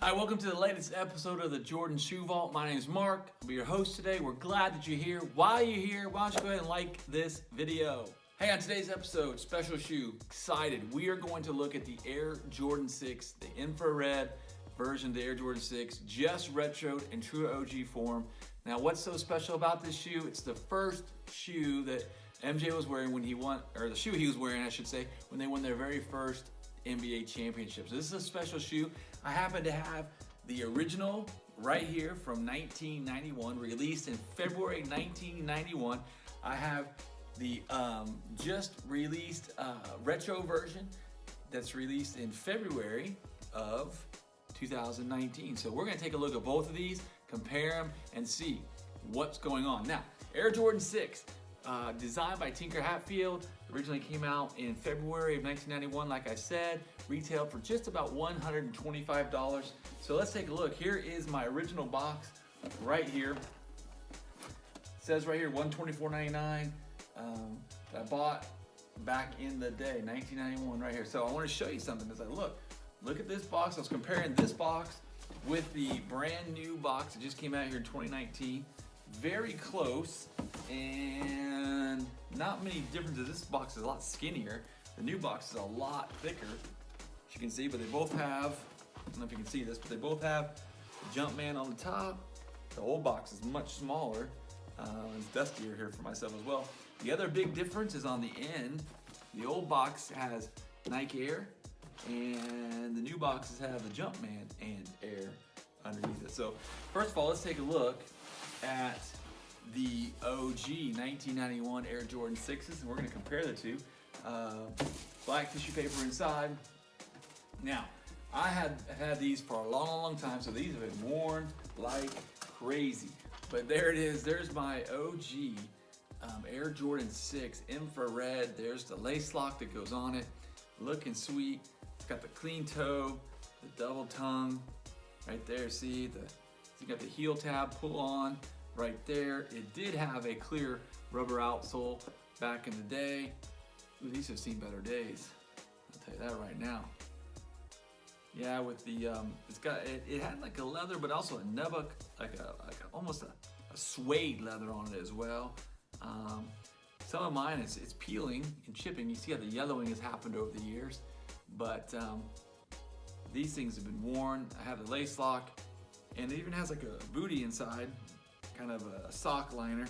Hi, welcome to the latest episode of the Jordan Shoe Vault. My name is Mark. I'll be your host today. We're glad that you're here. While you're here, why don't you go ahead and like this video. Hey, on today's episode, special shoe, excited. We are going to look at the Air Jordan 6, the infrared version of the Air Jordan 6, just retroed in true OG form. Now, what's so special about this shoe? It's the first shoe that MJ was wearing when he won, or the shoe he was wearing, I should say, when they won their very first NBA championship. So this is a special shoe. I happen to have the original right here from 1991, released in February 1991. I have the just released retro version that's released in February of 2019. So we're gonna take a look at both of these, compare them, and see what's going on. Now, Air Jordan 6, designed by Tinker Hatfield, originally came out in February of 1991, like I said, retailed for just about $125. So let's take a look. Here is my original box right here. It says right here, $124.99. I bought back in the day, 1991 right here. So I want to show you something as I look at this box. I was comparing this box with the brand new box that just came out here in 2019. Very close and not many differences. This box is a lot skinnier. The new box is a lot thicker, as you can see, but they both have, I don't know if you can see this, but they both have the Jumpman on the top. The old box is much smaller. It's dustier here for myself as well. The other big difference is on the end. The old box has Nike Air, and the new boxes have the Jumpman and Air underneath it. So first of all, let's take a look at the OG 1991 Air Jordan 6s, and we're gonna compare the two. Black tissue paper inside. Now, I had these for a long time, so these have been worn like crazy. But there it is, there's my OG Air Jordan 6 infrared. There's the lace lock that goes on it, looking sweet. It's got the clean toe, the double tongue, right there, see, you got the heel tab pull on right there. It did have a clear rubber outsole back in the day. Ooh, these have seen better days, I'll tell you that right now. Yeah, with the it had like a leather, but also a nubuck, like almost a suede leather on it as well. Some of mine it's peeling and chipping. You see how the yellowing has happened over the years, but these things have been worn. I have the lace lock, and it even has like a booty inside, kind of a sock liner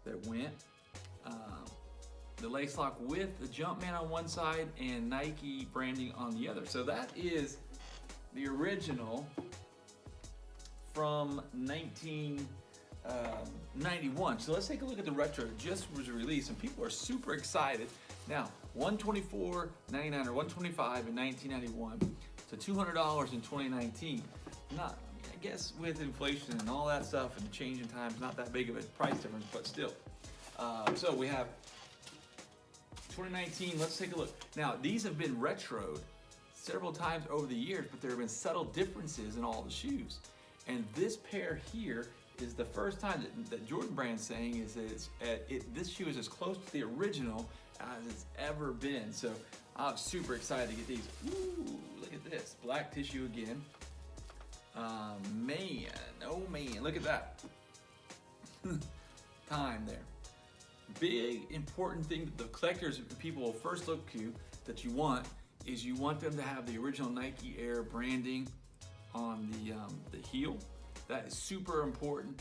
that went. The lace lock with the Jumpman on one side and Nike branding on the other. So that is the original from 1991. So let's take a look at the retro. It just was released and people are super excited. Now, $124.99 or $125 in 1991 to $200 in 2019. I guess with inflation and all that stuff and changing times, not that big of a price difference, but still. So we have 2019, let's take a look. Now, these have been retroed several times over the years, but there have been subtle differences in all the shoes. And this pair here is the first time that Jordan Brand's saying is that this shoe is as close to the original as it's ever been. So I'm super excited to get these. Ooh, look at this, black tissue again. Man, oh man, look at that. Time there. Big important thing that the collectors and people will first look to that you want is you want them to have the original Nike Air branding on the heel. That is super important.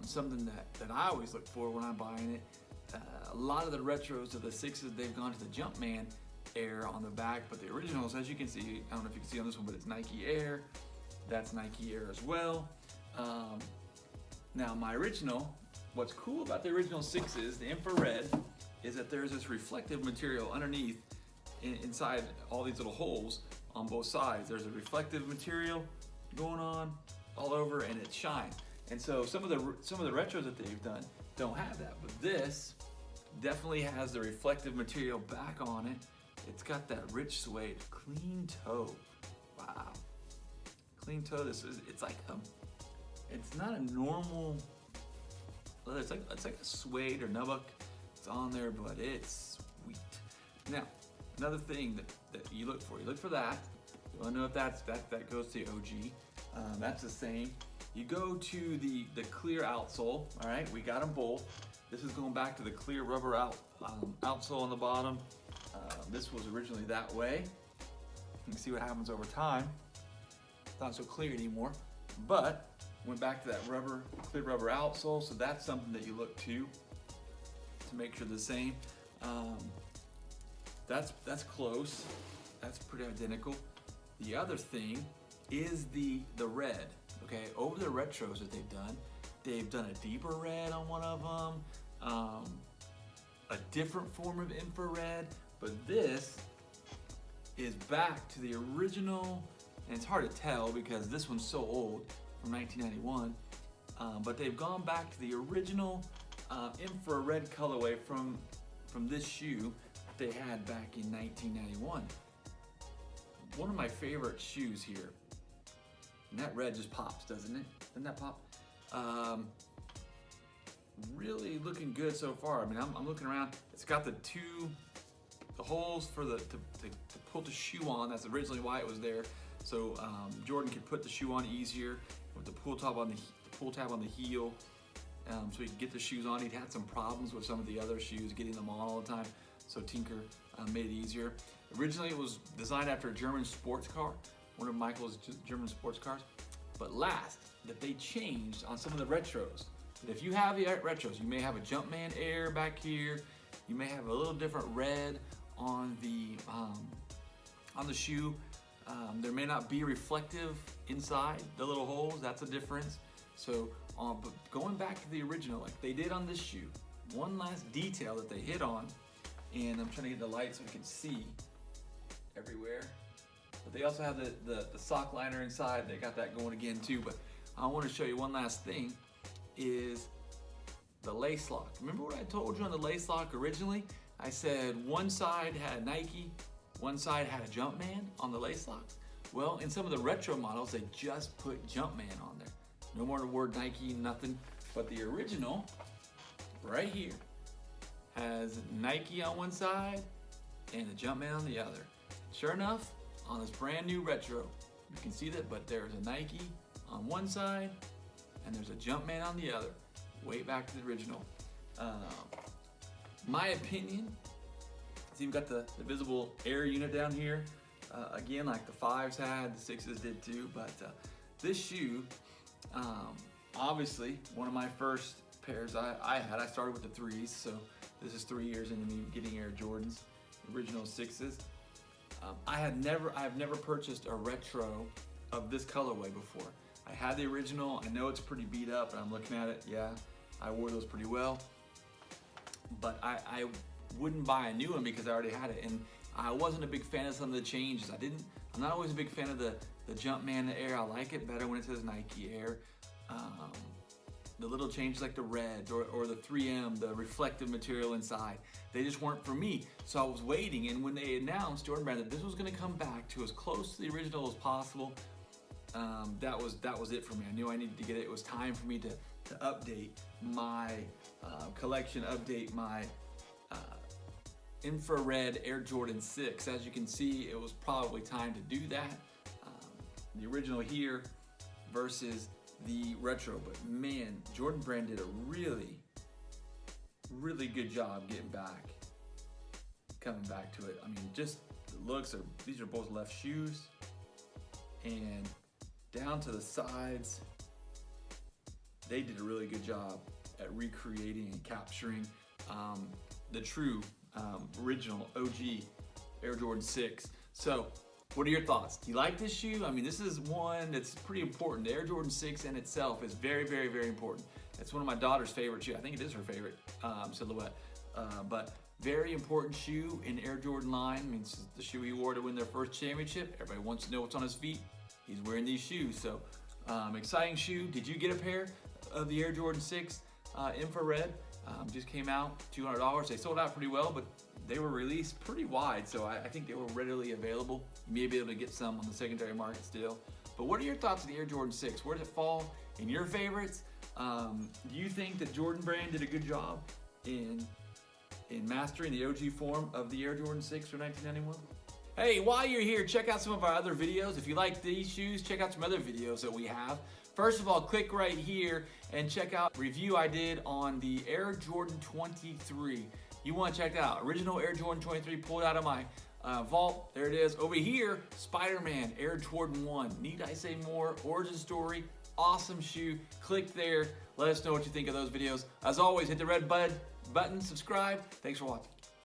Something that I always look for when I'm buying it. A lot of the retros of the 6s, they've gone to the Jumpman Air on the back, but the originals, as you can see, I don't know if you can see on this one, but it's Nike Air. That's Nike Air as well. Now my original, what's cool about the original 6s, the infrared, is that there's this reflective material underneath inside all these little holes on both sides. There's a reflective material going on all over and it shines. And so some of the retros that they've done don't have that, but this definitely has the reflective material back on it. It's got that rich suede, clean toe. Wow. Clean toe. It's like it's not a normal leather. It's like a suede or nubuck. It's on there, but it's sweet. Now, another thing that you look for that. You want to know if that goes to the OG. That's the same. You go to the clear outsole. All right, we got them both. This is going back to the clear rubber outsole on the bottom. This was originally that way. You can see what happens over time. It's not so clear anymore, but went back to that clear rubber outsole. So that's something that you look to make sure the same. That's close. That's pretty identical. The other thing is the red. Okay, over the retros that they've done a deeper red on one of them, a different form of infrared, but this is back to the original, and it's hard to tell because this one's so old, from 1991, but they've gone back to the original infrared colorway from this shoe they had back in 1991. One of my favorite shoes here, and that red just pops, doesn't it? Doesn't that pop? Really looking good so far. I mean, I'm looking around. It's got the holes for to put the shoe on. That's originally why it was there. So Jordan could put the shoe on easier with the pull tab on the heel. So he could get the shoes on. He'd had some problems with some of the other shoes, getting them on all the time. So Tinker made it easier. Originally, it was designed after a German sports car, one of Michael's German sports cars. But last, that they changed on some of the retros. If you have the retros, you may have a Jumpman Air back here. You may have a little different red on the shoe. There may not be reflective inside the little holes. That's a difference. So, but going back to the original, like they did on this shoe, one last detail that they hit on, and I'm trying to get the light so we can see everywhere. But they also have the sock liner inside. They got that going again too. But I want to show you one last thing, is the lace lock. Remember what I told you on the lace lock originally? I said one side had Nike, one side had a Jumpman on the lace locks. Well, in some of the retro models, they just put Jumpman on there. No more the word Nike, nothing. But the original, right here, has Nike on one side and the Jumpman on the other. Sure enough, on this brand new retro, you can see that, but there's a Nike on one side and there's a Jumpman on the other. Way back to the original. My opinion, it's even got the visible air unit down here. Again, like the 5s had, the 6s did too, but this shoe, obviously, one of my first pairs I had, I started with the 3s, so this is 3 years into me getting Air Jordans, original 6s. I have never purchased a retro of this colorway before. I had the original. I know it's pretty beat up, and I'm looking at it. Yeah, I wore those pretty well, but I wouldn't buy a new one because I already had it, and I wasn't a big fan of some of the changes. I'm not always a big fan of the Jumpman Air. I like it better when it says Nike Air. The little changes like the reds or the 3M, the reflective material inside, they just weren't for me. So I was waiting, and when they announced, Jordan Brand, that this was gonna come back to as close to the original as possible, that was it for me. I knew I needed to get it. It was time for me to update my collection, update my infrared Air Jordan 6. As you can see, it was probably time to do that. The original here versus the retro, but man, Jordan Brand did a really good job coming back to it. I mean, just the looks these are both left shoes, and down to the sides, they did a really good job at recreating and capturing the true original OG Air Jordan 6. So what are your thoughts? Do you like this shoe? I mean, this is one that's pretty important. The Air Jordan 6 in itself is very, very, very important. It's one of my daughter's favorite shoes. I think it is her favorite silhouette. But very important shoe in Air Jordan line. I mean, this is the shoe he wore to win their first championship. Everybody wants to know what's on his feet. He's wearing these shoes. So exciting shoe. Did you get a pair of the Air Jordan 6 infrared? Just came out, $200. They sold out pretty well, but they were released pretty wide, so I think they were readily available. You may be able to get some on the secondary market still. But what are your thoughts on the Air Jordan 6? Where does it fall in your favorites? Do you think that Jordan Brand did a good job in mastering the OG form of the Air Jordan 6 from 1991? Hey, while you're here, check out some of our other videos. If you like these shoes, check out some other videos that we have. First of all, click right here and check out a review I did on the Air Jordan 23. You want to check that out. Original Air Jordan 23 pulled out of my vault. There it is. Over here, Spider-Man Air Jordan 1. Need I say more? Origin story. Awesome shoe. Click there. Let us know what you think of those videos. As always, hit the red button, subscribe. Thanks for watching.